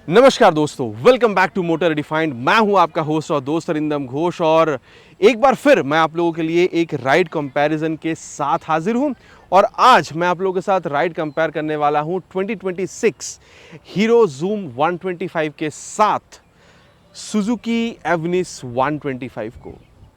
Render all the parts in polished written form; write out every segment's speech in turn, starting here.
नमस्कार दोस्तों, welcome back to Motor Refined. मैं हूं आपका होस्ट और दोस्त अरिंदम घोष और एक बार फिर मैं आप लोगों के लिए एक राइड कंपैरिजन के साथ हाजिर हूं। और आज मैं आप लोगों के साथ राइड कंपेयर करने वाला हूं 2026 हीरो जूम 125 के साथ सुजुकी एवनिस 125 को।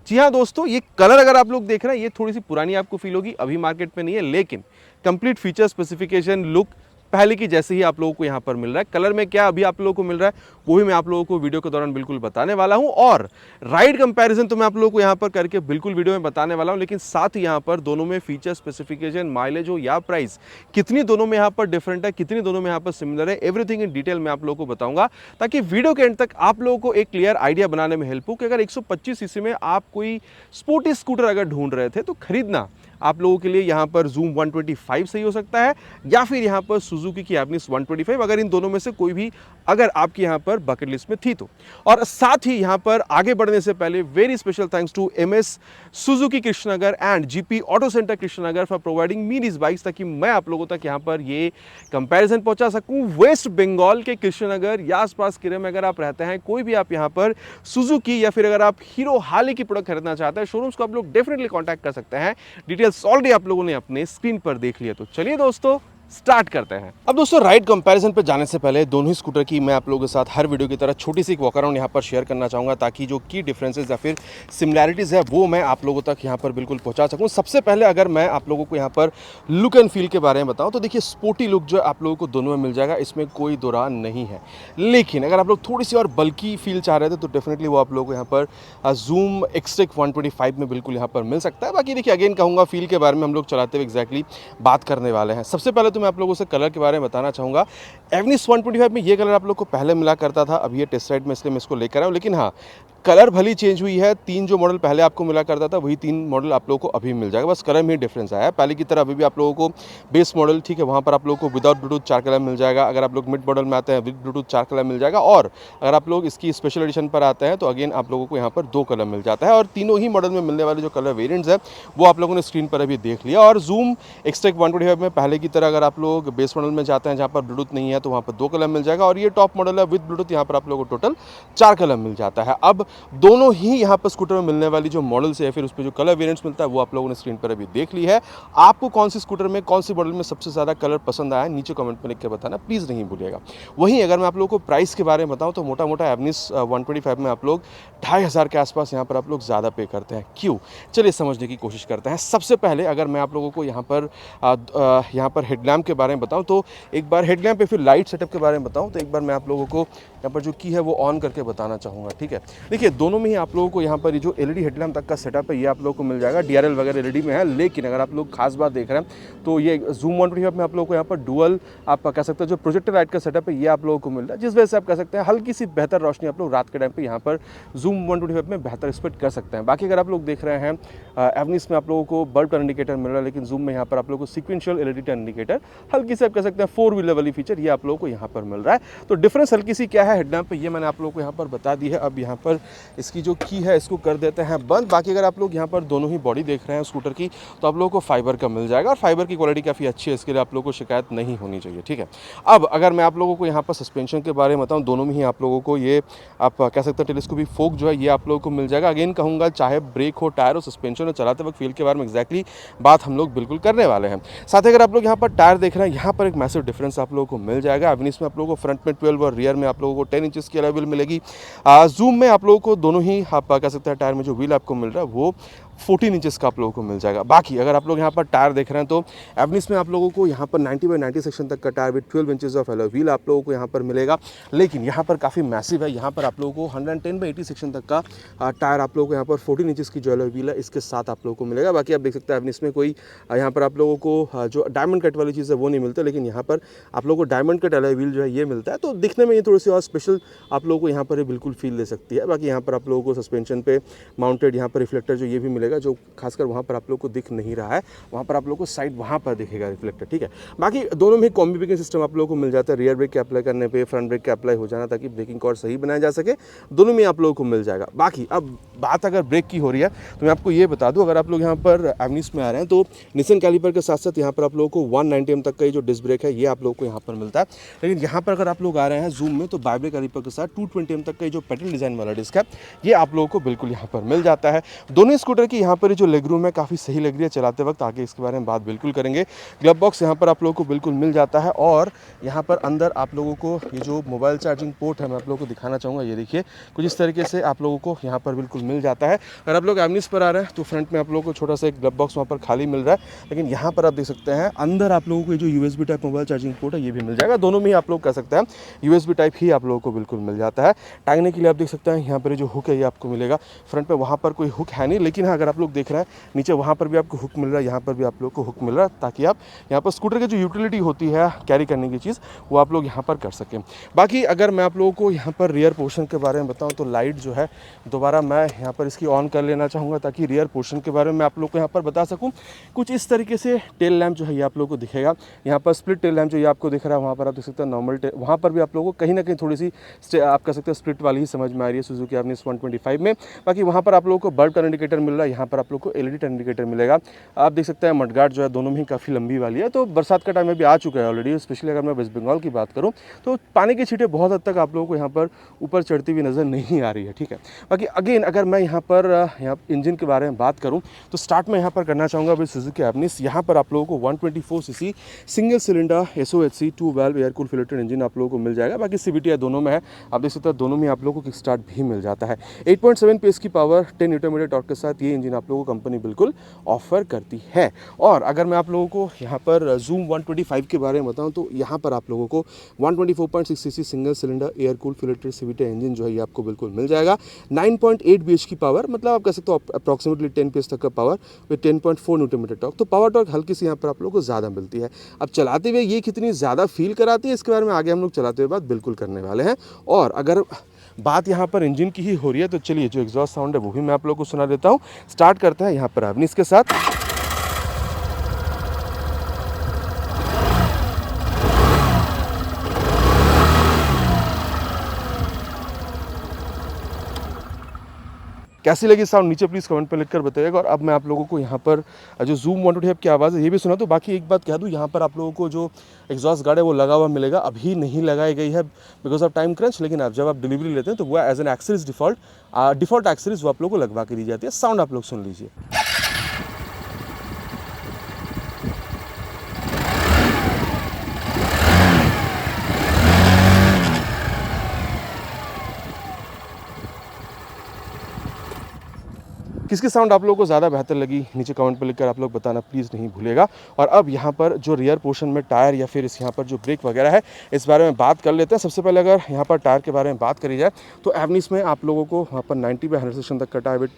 जी हाँ दोस्तों, ये कलर अगर आप लोग देख रहे हैं ये थोड़ी सी पुरानी आपको फील होगी, अभी मार्केट में नहीं है, लेकिन कंप्लीट फीचर स्पेसिफिकेशन लुक पहले की जैसे ही आप लोगों को यहाँ पर मिल रहा है। कलर में क्या अभी आप लोगों को मिल रहा है वो भी मैं आप लोगों को वीडियो के दौरान बिल्कुल बताने वाला हूँ। और राइड कंपैरिजन तो मैं आप लोगों को यहाँ पर करके बिल्कुल वीडियो में बताने वाला हूँ, लेकिन साथ ही यहाँ पर दोनों में फीचर स्पेसिफिकेशन, माइलेज हो या प्राइस, कितनी दोनों में यहाँ पर डिफरेंट है, कितनी दोनों में यहाँ पर सिमिलर है, एवरीथिंग इन डिटेल मैं आप लोगों को बताऊंगा, ताकि वीडियो के एंड तक आप लोगों को एक क्लियर आइडिया बनाने में हेल्प हो कि अगर 125 सीसी में आप कोई स्पोर्टी स्कूटर अगर ढूंढ रहे थे तो खरीदना आप लोगों के लिए यहाँ पर जूम 125 सही हो सकता है, या फिर यहाँ पर सुजुकी की एवनिस 125, अगर इन दोनों में से कोई भी अगर आपकी यहाँ पर बकेट लिस्ट में थी तो। और साथ ही यहाँ पर आगे बढ़ने से पहले very special thanks to MS Suzuki Krishnanagar and GP auto centre Krishnanagar for providing me this bikes, ताकि मैं आप लोगों तक यहाँ पर ये कंपैरिजन पहुंचा सकूं। वेस्ट बंगाल के कृष्णनगर या आसपास किरे में अगर आप रहते हैं, कोई भी आप यहाँ पर सुजुकी या फिर अगर आप हीरो हार्ले की प्रोडक्ट खरीदना चाहते हैं, शोरूम्स को आप लोग डेफिनेटली कॉन्टैक्ट कर सकते हैं। डिटेल्स ऑलरेडी आप लोगों ने अपने स्क्रीन पर देख लिया, तो चलिए दोस्तों स्टार्ट करते हैं। अब दोस्तों, राइड कंपैरिजन पे जाने से पहले दोनों ही स्कूटर की मैं आप लोगों के साथ हर वीडियो की तरह छोटी सी एक वॉक अराउंड यहाँ पर शेयर करना चाहूँगा, ताकि जो की डिफरेंसेस या फिर सिमिलैरिटीज़ है वो मैं आप लोगों तक यहाँ पर बिल्कुल पहुँचा सकूँ। सबसे पहले अगर मैं आप लोगों को यहाँ पर लुक एंड फील के बारे में बताऊँ तो देखिए, स्पोर्टी लुक जो आप लोगों को दोनों में मिल जाएगा, इसमें कोई दो राय नहीं है। लेकिन अगर आप लोग थोड़ी सी और बल्कि फील चाह रहे थे तो डेफिनेटली वो आप लोगों को यहाँ पर जूम एक्सटेक 125 में बिल्कुल यहाँ पर मिल सकता है। बाकी देखिए, अगेन कहूँगा फील के बारे में हम लोग चलाते हुए एग्जैक्टली बात करने वाले हैं। सबसे पहले तो मैं आप लोगों से कलर के बारे में बताना चाहूँगा। एवनिस 125 में ये कलर आप लोग को पहले मिला करता था, अभी ये टेस्ट राइड में इसलिए मैं इसको लेकर आया हूँ। लेकिन हाँ, कलर भली चेंज हुई है, 3 जो मॉडल पहले आपको मिला करता था वही 3 मॉडल आप लोगों को अभी मिल जाएगा, बस कलर में ही डिफरेंस आया है। पहले की तरह अभी भी आप लोगों को बेस मॉडल, ठीक है, वहाँ पर आप लोगों को विदाउट ब्लूटूथ 4 कलर मिल जाएगा। अगर आप लोग मिड मॉडल में आते हैं विद ब्लूटूथ 4 कलर मिल जाएगा, और अगर आप लोग इसकी स्पेशल एडिशन पर आते हैं तो अगेन आप लोगों को यहाँ पर 2 कलर मिल जाता है। और तीनों ही मॉडल में मिलने वाले जो कलर वेरियंट्स है वो आप लोगों ने स्क्रीन पर अभी देख लिया। और जूम एक्सटेक 125 में पहले की तरह अगर आप लोग बेस मॉडल में जाते हैं जहाँ पर ब्लूटूथ नहीं है तो वहाँ पर 2 कलर मिल जाएगा, और ये टॉप मॉडल है विद ब्लूटूथ, यहाँ पर आप लोगों को टोटल 4 कलर मिल जाता है। अब दोनों ही यहाँ पर स्कूटर में मिलने वाली जो मॉडल्स है फिर उस पर जो कलर वेरिएंट्स मिलता है वो आप लोगों ने स्क्रीन पर अभी देख ली है। आपको कौन सी स्कूटर में कौन सी मॉडल में सबसे ज़्यादा कलर पसंद आया, नीचे कमेंट में लिख के बताना प्लीज़ नहीं भूलिएगा। वहीं अगर मैं आप लोगों को प्राइस के बारे में बताऊं तो मोटा मोटा एवनिस 125 में आप लोग 2500 के आसपास यहाँ पर आप लोग ज़्यादा पे करते हैं। क्यों, चलिए समझने की कोशिश करते हैं। सबसे पहले अगर मैं आप लोगों को यहाँ पर हेडलैम्प के बारे में बताऊँ तो एक बार हेडलैम्प या फिर लाइट सेटअप के बारे में बताऊँ तो एक बार मैं आप लोगों को यहाँ पर जो की है वो ऑन करके बताना चाहूँगा। ठीक है, देखिए दोनों में ही आप लोगों को यहाँ पर जो एलईडी हेडलैम्प तक का सेटअप है ये आप लोगों को मिल जाएगा। डीआरएल वगैरह एलईडी में है, लेकिन अगर आप लोग खास बात देख रहे हैं तो ये जूम 125 में आप लोगों को यहाँ पर डुअल आप कह सकते हैं जो प्रोजेक्टर लाइट का सेटअप है ये आप लोगों को मिल रहा है, जिस वजह से आप कह सकते हैं हल्की सी बेहतर रोशनी आप लोग रात के टाइम पे यहाँ पर जूम 125 में बेहतर एक्सपेक्ट कर सकते हैं। बाकी अगर आप लोग देख रहे हैं एवनिस में आप लोगों को बल्ब टर्न इंडिकेटर मिल रहा है, लेकिन जूम में यहाँ पर आप लोगों को सीक्वेंशियल एलईडी टर्न इंडिकेटर, हल्की से आप कह सकते हैं 4 व्हीलर वाली फीचर ये आप लोगों को यहाँ पर मिल रहा है। तो डिफरेंस हल्की सी क्या है हेडलैम्प पे ये मैंने आप लोगों को यहाँ पर बता दी है। अब यहाँ पर इसकी जो की है इसको कर देते हैं बंद। बाकी अगर आप लोग यहाँ पर दोनों ही बॉडी देख रहे हैं स्कूटर की तो आप लोगों को फाइबर का मिल जाएगा, और फाइबर की क्वालिटी काफ़ी अच्छी है, इसके लिए आप लोगों को शिकायत नहीं होनी चाहिए। ठीक है, अब अगर मैं आप लोगों को यहाँ पर सस्पेंशन के बारे में बताऊँ, दोनों में ही आप लोगों को ये आप कह सकते हैं टेलीस्कोपिक फोक जो है ये आप लोगों को मिल जाएगा। अगेन कहूँगा चाहे ब्रेक हो, टायर हो, सस्पेंशन हो, चलाते वक्त फील के बारे में एक्जैक्टली बात हम लोग बिल्कुल करने वाले हैं। साथ ही अगर आप लोग यहाँ पर टायर देख रहे हैं, यहाँ पर एक मैसिव डिफरेंस आप लोगों को मिल जाएगा। एवनिस में आप लोगों को फ्रंट में 12 और रियर में आप लोगों को 10 इंचेस की अलाइविल मिलेगी। जूम में आप लोगों को दोनों ही आप कह सकते हैं टायर में जो व्हील आपको मिल रहा है वो 14 इंचेस का आप लोगों को मिल जाएगा। बाकी अगर आप लोग यहाँ पर टायर देख रहे हैं तो एवनिस में आप लोगों को यहाँ पर 90/90 सेक्शन तक का tyre with 12 inches of alloy wheel आप लोगों को यहाँ पर मिलेगा, लेकिन यहाँ पर काफ़ी मैसिव है। यहाँ पर आप लोगों को 110/80 सेक्शन तक का टायर आप लोगों को यहाँ पर 14 इंचेस की जो अलॉय व्हील है इसके साथ आप लोगों को मिलेगा। बाकी आप देख सकते हैं एवनिस में कोई यहाँ पर आप लोगों को जो डायमंड कट वाली चीज़ है वो नहीं मिलता, लेकिन यहाँ पर आप लोगों को डायमंड कट अलॉय व्हील जो है ये मिलता है। तो दिखने में ये थोड़ी सी और स्पेशल आप लोगों को यहाँ पर बिल्कुल फील दे सकती है। बाकी यहाँ पर आप लोगों को सस्पेंशन पे माउंटेड यहाँ पर रिफ्लेक्टर जो ये भी मिलेगा, जो खासकर वहाँ पर आप लोग को दिख नहीं रहा है, वहाँ पर आप लोग को साइड वहाँ पर दिखेगा रिफ्लेक्टर, ठीक है। बाकी दोनों में कॉम्बी ब्रेकिंग सिस्टम आप लोगों को मिल जाता है, रियर ब्रेक के अप्लाई करने पे फ्रंट ब्रेक के अप्लाई हो जाना, ताकि ब्रेकिंग कॉर्ड सही बनाया जा सके, दोनों में आप लोगों को मिल जाएगा। बाकी अब बात अगर ब्रेक की हो रही है तो मैं आपको ये बता दूं, अगर आप लोग यहाँ पर एवनिस में आ रहे हैं तो निसन कैलिपर के साथ साथ यहाँ पर आप लोगों को 190 mm तक का ये जो डिस्क ब्रेक है ये आप लोगों को यहाँ पर मिलता है। लेकिन यहाँ पर अगर आप लोग आ रहे हैं जूम में तो बाइब्रेक कैलिपर के साथ 220 mm तक का जो पेडल डिजाइन वाला डिस्क है ये आप लोगों को बिल्कुल यहाँ पर मिल जाता है। दोनों स्कूटर की यहाँ पर जो लेग रूम है काफ़ी सही लग रही है चलाते वक्त, आगे इसके बारे में बात बिल्कुल करेंगे। ग्लव बॉक्स यहाँ पर आप लोगों को बिल्कुल मिल जाता है और यहाँ पर अंदर आप लोगों को ये जो मोबाइल चार्जिंग पोर्ट है मैं आप लोगों को दिखाना चाहूँगा। ये देखिए कुछ इस तरीके से आप लोगों को यहाँ पर बिल्कुल मिल जाता है। अगर आप लोग एवनिस पर आ रहे हैं तो फ्रंट में आप लोगों को छोटा सा एक ग्लव बॉक्स वहाँ पर खाली मिल रहा है, लेकिन यहाँ पर आप देख सकते हैं अंदर आप लोगों को जो USB type mobile charging port है ये भी मिल जाएगा। दोनों में ही आप लोग कह सकते हैं USB टाइप ही आप लोगों को बिल्कुल मिल जाता है। टांगने के लिए आप देख सकते हैं यहाँ पर जो हुक है ये आपको मिलेगा। फ्रंट पे वहाँ पर कोई हुक है नहीं, लेकिन हाँ अगर आप लोग देख रहे हैं नीचे वहाँ पर भी आपको हुक मिल रहा है, यहाँ पर भी आप लोग को हुक मिल रहा है, ताकि आप यहाँ पर स्कूटर की जो यूटिलिटी होती है कैरी करने की चीज़ वो आप लोग यहाँ पर कर सकें। बाकी अगर मैं आप लोगों को यहाँ पर रियर पोर्शन के बारे में बताऊँ तो लाइट जो है दोबारा मैं यहाँ पर इसकी ऑन कर लेना चाहूँगा, ताकि रियर पोर्शन के बारे में आप लोग को यहाँ पर बता सकूँ। कुछ इस तरीके से टेल लैम्प जो है ये आप लोग को दिखेगा। यहाँ पर स्प्लिट टेल लैम्प जो ये आपको दिख रहा है, वहाँ पर आप देख सकते हैं नॉर्मल टेल, वहाँ पर भी आप लोगों को कहीं ना कहीं थोड़ी सी आप कह सकते हैं स्प्लिट वाली ही समझ में आ रही है सुजुकी एवनिस 125 में। बाकी वहाँ पर आप लोगों को बल्ब का इंडिकेटर मिल रहा है, यहाँ पर आप लोग को LED इंडिकेटर मिलेगा। आप देख सकते हैं मडगार्ड जो है दोनों में ही काफ़ी लंबी वाली है, तो बरसात का टाइम में भी आ चुका है ऑलरेडी। स्पेशली अगर मैं वेस्ट बंगाल की बात करूँ तो पानी की छींटें बहुत हद तक आप लोगों को यहाँ पर ऊपर चढ़ती हुई नज़र नहीं आ रही है, ठीक है। बाकी अगेन अगर मैं यहाँ पर इंजन के बारे में बात करूँ तो स्टार्ट में यहाँ पर करना चाहूँगा विद सुजुकी एवनिस। यहाँ पर आप लोगों को 124cc single cylinder SOHC 2 valve air cool filter engine आप लोगों को मिल जाएगा। बाकी CVT दोनों में है, आप देख सकते हैं दोनों में आप लोगों को किक स्टार्ट भी मिल जाता है। 8.7 PS की पावर 10 Nm टॉर्क के साथ ये इंजन आप लोगों को कंपनी बिल्कुल ऑफर करती है। और अगर मैं आप लोगों को यहाँ पर जूम 125 के बारे में बताऊँ तो यहाँ पर आप लोगों को 124.6cc single cylinder air cool filter CVT engine जो है ये आपको बिल्कुल मिल जाएगा। 9.8 BH की पावर, मतलब आप कह सकते हो अप्रॉक्सीमेटली 10 PS तक का पावर विद 10.4 Nm टॉर्क। तो पावर टॉर्क हल्की सी यहाँ पर आप लोगों को ज़्यादा मिलती है। अब चलाते हुए ये कितनी ज़्यादा फील कराती है इसके बारे में आगे हम लोग चलाते हुए बात बिल्कुल करने वाले हैं। और अगर बात यहाँ पर इंजन की ही हो रही है तो चलिए जो एग्जॉस्ट साउंड है वो भी मैं आप लोगों को सुना देता हूँ। स्टार्ट करते हैं यहाँ पर एवनिस के साथ। कैसी लगी साउंड नीचे प्लीज़ कमेंट पे लिखकर बताइएगा। और अब मैं आप लोगों को यहाँ पर जो जूम 125 की आवाज़ है ये भी सुना। तो बाकी एक बात कह दूँ, यहाँ पर आप लोगों को जो एग्जॉस्ट गार्ड है वो लगा हुआ मिलेगा, अभी नहीं लगाई गई है बिकॉज ऑफ टाइम क्रंच, लेकिन आप जब आप डिलीवरी लेते हैं तो वो as an accessories default accessories वो आप लोगों को लगवा के दी जाती है। साउंड आप लोग सुन लीजिए। किसकी साउंड आप लोगों को ज़्यादा बेहतर लगी नीचे कमेंट पर लिखकर आप लोग बताना प्लीज़ नहीं भूलेगा। और अब यहाँ पर जो रियर पोर्शन में टायर या फिर इस यहाँ पर जो ब्रेक वगैरह है इस बारे में बात कर लेते हैं। सबसे पहले अगर यहाँ पर टायर के बारे में बात करी जाए तो एवनिस में आप लोगों को वहाँ पर 90/100 सेक्शन तक का टायर विथ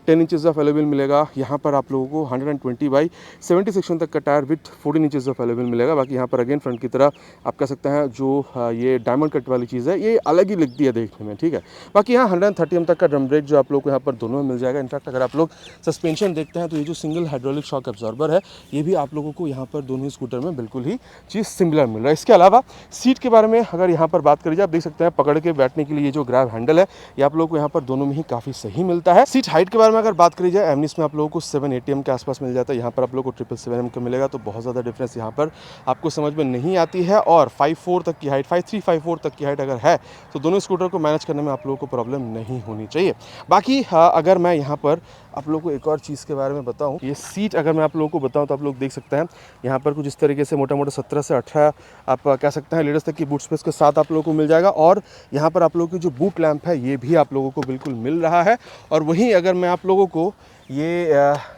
10 इंचेस ऑफ एलोविल मिलेगा। यहाँ पर आप लोगों को 120/70 सेक्शन तक का टायर विथ 14 इंचेस ऑफ एलोविल मिलेगा। बाकी यहाँ पर अगेन फ्रंट की तरह आप कह सकते हैं जो ये डायमंड कट वाली चीज़ है ये अलग ही लगती है देखने में, ठीक है। बाकी यहाँ 130 mm तक का ड्रम ब्रेक जो आप लोग को यहाँ पर दोनों में मिल जाएगा। इनफैक्ट अगर आप लोग सस्पेंशन देखते हैं तो ये जो सिंगल हाइड्रोलिक शॉक एब्जॉर्बर है ये भी आप लोगों को यहाँ पर दोनों ही स्कूटर में बिल्कुल ही चीज़ सिमिलर मिल रहा है। इसके अलावा सीट के बारे में अगर यहाँ पर बात करी जाए, आप देख सकते हैं पकड़ के बैठने के लिए जो ग्रैब हैंडल है ये आप लोगों को यहाँ पर दोनों में ही काफ़ी सही मिलता है। सीट हाइट के बारे में अगर बात करी जाए, एवनिस में आप लोगों को 780 mm के आसपास मिल जाता है, यहाँ पर आप लोगों को 777 mm का मिलेगा। तो बहुत ज़्यादा डिफरेंस यहाँ पर आपको समझ में नहीं आती है। और 5'4" तक की हाइट 5'3", 5'4" तक की हाइट अगर है तो दोनों स्कूटर को मैनेज करने में आप लोगों को प्रॉब्लम नहीं होनी चाहिए। बाकी अगर मैं यहाँ पर आप लोगों को एक और चीज़ के बारे में बताऊं, ये सीट अगर मैं आप लोगों को बताऊं तो आप लोग देख सकते हैं यहाँ पर कुछ इस तरीके से मोटा मोटा 17 से 18 आप कह सकते हैं लीटर्स तक की बूट स्पेस के साथ आप लोगों को मिल जाएगा। और यहाँ पर आप लोगों की जो बूट लैंप है ये भी आप लोगों को बिल्कुल मिल रहा है। और वहीं अगर मैं आप लोगों को ये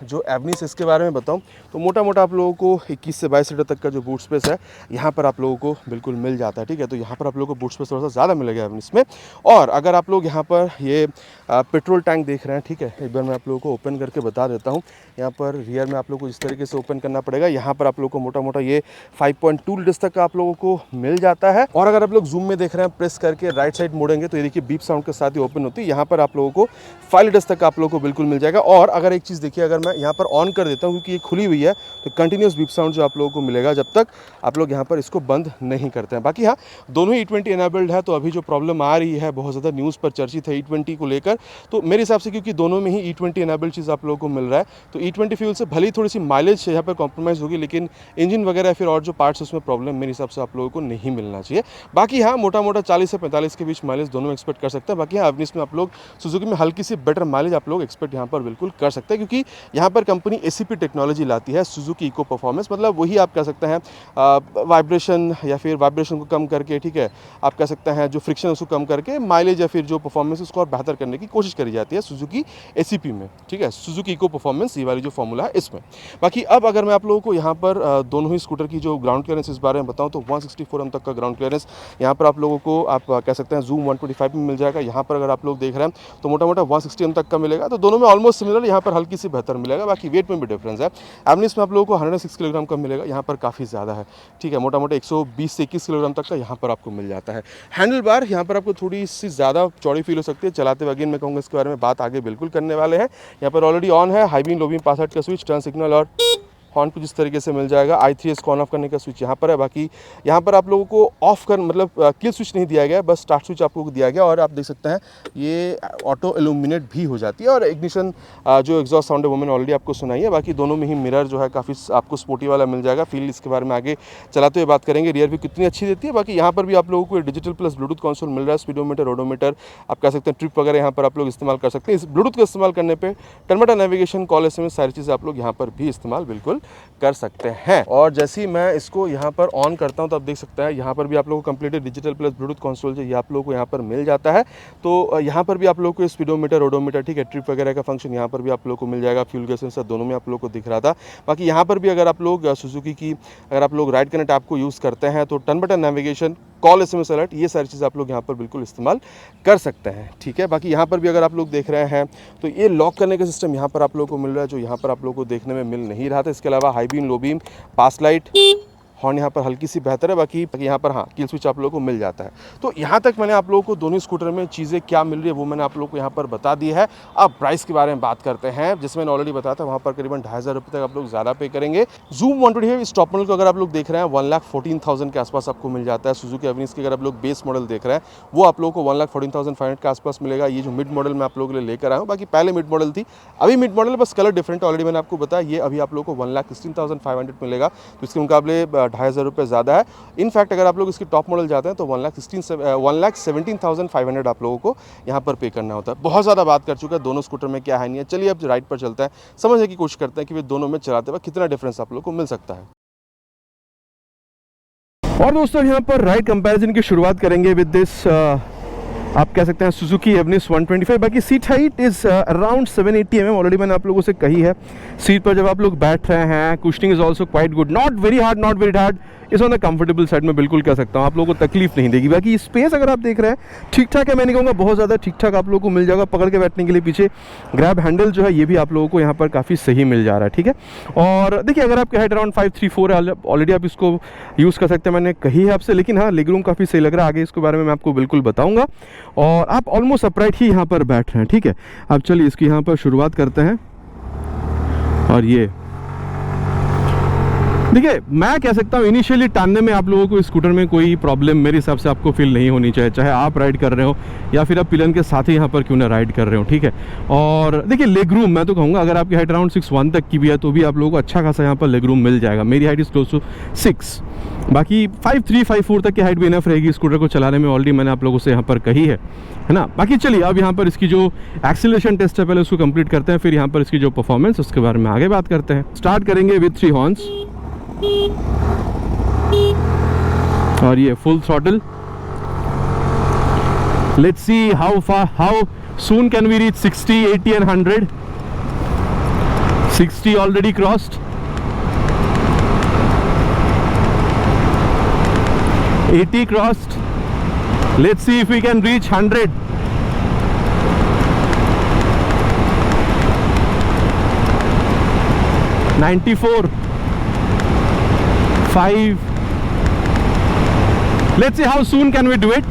जो एवनिस इसके बारे में बताऊं तो मोटा मोटा आप लोगों को 21 से 22 लीटर तक का जो बूट स्पेस है यहाँ पर आप लोगों को बिल्कुल मिल जाता है, ठीक है। तो यहाँ पर आप लोगों को बूट स्पेस थोड़ा सा ज़्यादा मिलेगा इसमें। और अगर आप लोग यहाँ पर ये पेट्रोल टैंक देख रहे हैं, ठीक है, एक बार मैं आप लोगों को ओपन करके बता देता हूँ। यहाँ पर रियर में आप लोगों को इस तरीके से ओपन करना पड़ेगा। यहाँ पर आप लोगों को मोटा मोटा ये 5.2 लीटर्स तक का आप लोगों को मिल जाता है। और अगर आप लोग जूम में देख रहे हैं, प्रेस करके राइट साइड मोड़ेंगे तो ये देखिए बीप साउंड के साथ ही ओपन होती है। यहाँ पर आप लोगों को 5 लीटर्स तक आप लोगों को बिल्कुल मिल जाएगा। और अगर एक चीज़ देखिए, अगर मैं यहाँ पर ऑन कर देता हूँ क्योंकि ये खुली हुई है, तो कंटिन्यूस बीप साउंड जो आप लोगों को मिलेगा जब तक आप लोग यहाँ पर इसको बंद नहीं करते हैं। बाकी हाँ, दोनों ही E20 एनेबल्ड है। तो अभी जो प्रॉब्लम आ रही है, बहुत ज़्यादा न्यूज़ पर चर्चित है E20 को लेकर, तो मेरे हिसाब से क्योंकि दोनों में ही E20 एनेबल्ड चीज़ आप लोगों को मिल रहा है, तो E20 फ्यूल से भले ही थोड़ी सी माइलेज यहाँ पर कॉम्प्रोमाइज़ होगी, लेकिन इंजन वगैरह फिर और जो पार्ट्स उसमें प्रॉब्लम मेरे हिसाब से आप लोगों को नहीं मिलना चाहिए। बाकी हाँ, मोटा मोटा 40 से 45 के बीच माइलेज दोनों एक्सपेक्ट कर सकते हैं। बाकी हाँ, अवनीश में आप लोग सुजुकी में हल्की सी बेटर माइलेज आप लोग एक्सपेक्ट यहाँ पर बिल्कुल कर सकते हैं, क्योंकि यहाँ पर कंपनी ACP टेक्नोलॉजी लाती है, सुजुकी इको परफॉर्मेंस। मतलब वही आप कह सकते हैं वाइब्रेशन या फिर वाइब्रेशन को कम करके, ठीक है, आप कह सकते हैं जो फ्रिक्शन उसको कम करके माइलेज या फिर जो परफॉर्मेंस उसको और बेहतर करने की कोशिश करी जाती है सुजुकी ACP में, ठीक है, सुजुकी इको परफॉर्मेंस, ये वाली जो फॉर्मूला है इसमें। बाकी अब अगर मैं आप लोगों को यहाँ पर दोनों ही स्कूटर की जो ग्राउंड क्लियरेंस इस बारे में बताऊँ तो 164 m तक का ग्राउंड क्लियरेंस यहाँ पर आप लोगों को आप कह सकते हैं जूम 125 में मिल जाएगा। यहाँ पर अगर आप लोग देख रहे हैं तो मोटा मोटा 160 m तक का मिलेगा। तो दोनों में ऑलमोस्ट सिमिलर, यहाँ पर हल्की सी बेहतर मिलेगा। बाकी वेट में भी डिफरेंस है। एवनिस में आप लोगों को 106 किलोग्राम का मिलेगा, यहाँ पर काफ़ी ज़्यादा है, ठीक है, मोटा मोटा 120 से 21 किलोग्राम तक का यहाँ पर आपको मिल जाता है। हैंडल बार यहाँ पर आपको थोड़ी सी ज़्यादा चौड़ी फील हो सकती है चलाते वक्त। मैं कहूँगा इसके बारे में बात आगे बिल्कुल करने वाले हैं। यहाँ पर ऑलरेडी ऑन है high beam low beam pass out का स्विच, टर्न सिग्नल और हॉर्न कुछ इस तरीके से मिल जाएगा। I3S को ऑन ऑफ करने का स्विच यहाँ पर है। बाकी यहाँ पर आप लोगों को ऑफ कर मतलब किल स्विच नहीं दिया गया है, बस स्टार्ट स्विच आप लोगों को दिया गया। और आप देख सकते हैं ये ऑटो इल्यूमिनेट भी हो जाती है। और इग्निशन जो एग्जॉस्ट साउंड है वो मैंने ऑलरेडी आपको सुनाई है। बाकी दोनों में ही मिरर जो है काफ़ी आपको स्पोर्टी वाला मिल जाएगा। फील इसके बारे में आगे चलाते हुए बात करेंगे। रियर भी कितनी अच्छी देती है। बाकी यहाँ पर भी आप लोगों को डिजिटल प्लस ब्लूटूथ कंसोल मिल रहा है। स्पीडोमीटर, ओडोमीटर, आप कह सकते हैं ट्रिप वगैरह यहाँ पर आप लोग इस्तेमाल कर सकते हैं। इस ब्लूटूथ का इस्तेमाल करने पर टर्मिनेटर नेविगेशन, कॉल SMS सारी चीज़ें आप लोग यहाँ पर भी इस्तेमाल बिल्कुल कर सकते हैं। और जैसे ही मैं इसको यहाँ पर ऑन करता हूँ तो आप देख सकते हैं यहाँ पर भी आप लोगों को complete digital plus Bluetooth console जो ये आप लोगों को यहाँ पर मिल जाता है। तो यहाँ पर भी आप लोगों को स्पीडोमीटर, ओडोमीटर, ठीक है, ट्रिप वगैरह का फंक्शन यहाँ पर भी आप लोगों को मिल जाएगा। फ्यूल गैस सेंसर दोनों में आप लोगों को दिख रहा था। बाकी यहाँ पर भी अगर आप लोग सुजुकी की अगर आप लोग राइड कनेक्ट ऐप को यूज़ करते हैं तो turn button navigation, call SMS alert, ये सारी चीज़ आप लोग यहाँ पर बिल्कुल इस्तेमाल कर सकते हैं, ठीक है। बाकी यहाँ पर भी अगर आप लोग देख रहे हैं तो ये लॉक करने का सिस्टम यहाँ पर आप लोगों को मिल रहा है, जो यहाँ पर आप लोगों को देखने में मिल नहीं रहा था। इसके अलावा हाई बीम, लो बीम, पास लाइट, हॉर्न यहाँ पर हल्की सी बेहतर है। बाकी यहाँ पर हाँ किल स्विच आप लोगों को मिल जाता है। तो यहाँ तक मैंने आप लोगों को दोनों स्कूटर में चीज़ें क्या मिल रही है वो मैंने आप लोगों को यहाँ पर बता दी है। अब प्राइस के बारे में बात करते हैं, जिसमें मैंने ऑलरेडी बताया था वहाँ पर करीबन 2,500 रुपये तक आप लोग ज़्यादा पे करेंगे। जूम 125 इस टॉप मॉडल को अगर आप लोग देख रहे हैं 1,14,000 के आसपास आपको मिल जाता है। सुजुकी एवनिस की अगर आप लोग बेस मॉडल देख रहे हैं वो आप लोगों को 1,14,500 के आसपास मिलेगा। ये जो मिड मॉडल मैं आप लोगों के लिए लेकर आया हूँ, बाकी पहले मिड मॉडल थी, अभी मिड मॉडल बस कलर डिफरेंट ऑलरेडी मैंने आपको बताया। ये अभी आप लोगों को 1,16,500 मिलेगा, तो इसके मुकाबले 2,500 रुपये ज़्यादा है। इनफैक्ट अगर आप लोग इसकी टॉप मॉडल जाते हैं तो 1,17,500 आप लोगों को यहाँ पर पे करना होता है। बहुत ज़्यादा बात कर चुका है दोनों स्कूटर में क्या है नहीं है। चलिए अब राइड पर चलते हैं, समझने की कोशिश करते हैं कि वे दोनों में चलाते वक्त कितना डिफरेंस आप लोग को मिल सकता है। और दोस्तों यहाँ पर राइड कंपैरिजन की शुरुआत करेंगे विद दिस आप कह सकते हैं सुजुकी एवनिस 125। बाकी seat height is around 780 mm, already मैंने आप लोगों से कही है। सीट पर जब आप लोग बैठ रहे हैं, cushioning is also quite good, not very hard, not very hard, इस ऑन द कंफर्टेबल साइड में बिल्कुल कह सकता हूँ, आप लोगों को तकलीफ नहीं देगी। बाकी स्पेस अगर आप देख रहे हैं ठीक ठाक है, मैं नहीं कहूँगा बहुत ज़्यादा, ठीक ठाक आप लोगों को मिल जाएगा पकड़ के बैठने के लिए। पीछे ग्रैब हैंडल जो है ये भी आप लोगों को यहाँ पर काफ़ी सही मिल जा रहा है, ठीक है। और देखिए अगर आपके हाइट अराउंड 5'3'4" है, ऑलरेडी आप इसको यूज़ कर सकते हैं, मैंने कही है आपसे। लेकिन हाँ लेग रूम काफ़ी सही लग रहा है, आगे इसके बारे में मैं आपको बिल्कुल बताऊँगा। और आप ऑलमोस्ट अपराइट ही यहाँ पर बैठ रहे हैं, ठीक है। अब चलिए इसकी यहाँ पर शुरुआत करते हैं। और ये देखिए मैं कह सकता हूँ इनिशियली टानने में आप लोगों को स्कूटर में कोई प्रॉब्लम मेरे हिसाब से आपको फील नहीं होनी चाहिए, चाहे आप राइड कर रहे हो या फिर आप पिलन के साथ ही यहाँ पर क्यों ना राइड कर रहे हो, ठीक है। और देखिए लेग रूम मैं तो कहूँगा अगर आपकी हाइट अराउंड 6'1" तक की भी है तो भी आप लोगों को अच्छा खासा यहाँ पर लेग रूम मिल जाएगा। मेरी हाइट इज़ क्लोज टू 6, बाकी 5'3", 5'4" तक की हाइट भी इनफ रहेगी स्कूटर को चलाने में, ऑलरेडी मैंने आप लोगों से यहाँ पर कही है ना। बाकी चलिए अब यहाँ पर इसकी जो एक्सीलरेशन टेस्ट है पहले उसको कंप्लीट करते हैं, फिर यहाँ पर इसकी जो परफॉर्मेंस उसके बारे में आगे बात करते हैं। स्टार्ट करेंगे विद 3 हॉर्न्स और ये full throttle. Let's see how soon can we reach 60, 80 and 100। 60 already crossed, 80 crossed. Let's see if we can reach 100. $94, 5. Let's see how soon can we do it.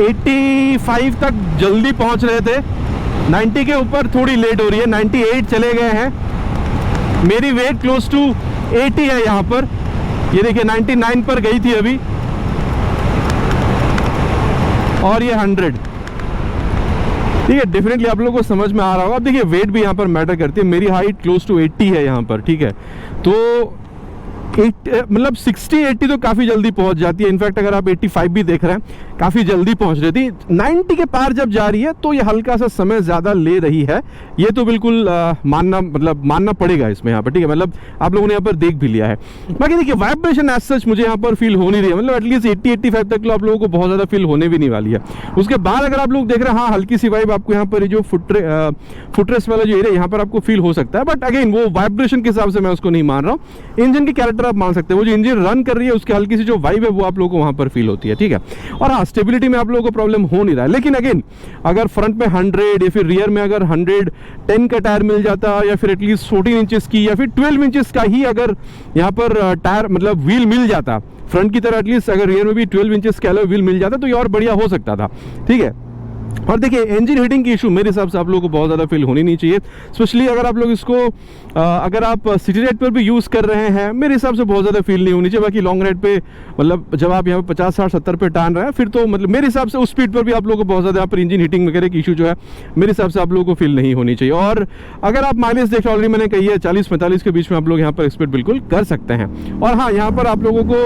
85 तक जल्दी पहुंच रहे थे, 90 के ऊपर थोड़ी लेट हो रही है, 98 चले गए हैं। मेरी वेट क्लोज टू 80 है यहाँ पर। ये देखिए 99 पर गई थी अभी, और ये 100। ठीक है, डेफिनेटली आप लोगों को समझ में आ रहा होगा। अब देखिए वेट भी यहाँ पर मैटर करती है। मेरी हाइट क्लोज टू 80 है यहाँ पर। ठीक है, तो मतलब 60-80 तो काफ़ी जल्दी पहुंच जाती है। इनफैक्ट अगर आप 85 भी देख रहे हैं, काफ़ी जल्दी पहुंच रही थी। 90 के पार जब जा रही है तो ये हल्का सा समय ज़्यादा ले रही है। ये तो बिल्कुल मानना पड़ेगा इसमें यहाँ पर। ठीक है, मतलब आप लोगों ने यहाँ पर देख भी लिया है। बाकी देखिए वाइब्रेशन एज सच मुझे यहाँ पर फील हो नहीं रही है। मतलब एटलीस्ट 80-85 तक तो आप लोगों को बहुत ज़्यादा फील होने भी नहीं वाली है। उसके बाद अगर आप लोग देख रहे हैं, हाँ हल्की सी वाइब आपको यहाँ पर जो फुटरेस्ट वाला जो एरिया यहाँ पर आपको फील हो सकता है। बट अगेन वो वाइब्रेशन के हिसाब से मैं उसको नहीं मान रहा हूँ। इंजन की कैरेक्टर आप मान सकते हैं, वो जो इंजन रन कर रही है उसकी हल्की सी जो वाइब है वो आप लोगों को वहाँ पर फील होती है। ठीक है, और हाँ स्टेबिलिटी में आप लोगों को प्रॉब्लम हो नहीं रहा है। लेकिन अगेन अगर फ्रंट में 100 या फिर रियर में अगर 110 का टायर मिल जाता, या फिर एटलीस्ट 14 इंचेस की या फिर 12 इंचेस का ही अगर यहाँ पर टायर मतलब व्हील मिल जाता फ्रंट की तरह, एटलीस्ट अगर रियर में भी 12 इंचेस का व्हील मिल जाता तो ये और बढ़िया हो सकता था। ठीक है, और देखिए इंजन हीटिंग की इशू मेरे हिसाब से आप लोगों को बहुत ज़्यादा फील होनी नहीं चाहिए। स्पेशली अगर आप लोग इसको अगर आप सिटी राइड पर भी यूज़ कर रहे हैं, मेरे हिसाब से बहुत ज़्यादा फील नहीं होनी चाहिए। बाकी लॉन्ग राइड पे मतलब जब आप यहाँ पर 50, 60, 70 पे टान रहे हैं, फिर तो मतलब मेरे हिसाब से उस स्पीड पर भी आप लोगों को बहुत ज़्यादा यहाँ पर इंजन हीटिंग वगैरह की इशू जो है मेरे हिसाब से आप लोगों को फील नहीं होनी चाहिए। और अगर आप माइलेज देखें, ऑलरेडी मैंने कही है 40-45 के बीच में आप लोग यहाँ पर स्पीड बिल्कुल कर सकते हैं। और हाँ यहाँ पर आप लोगों को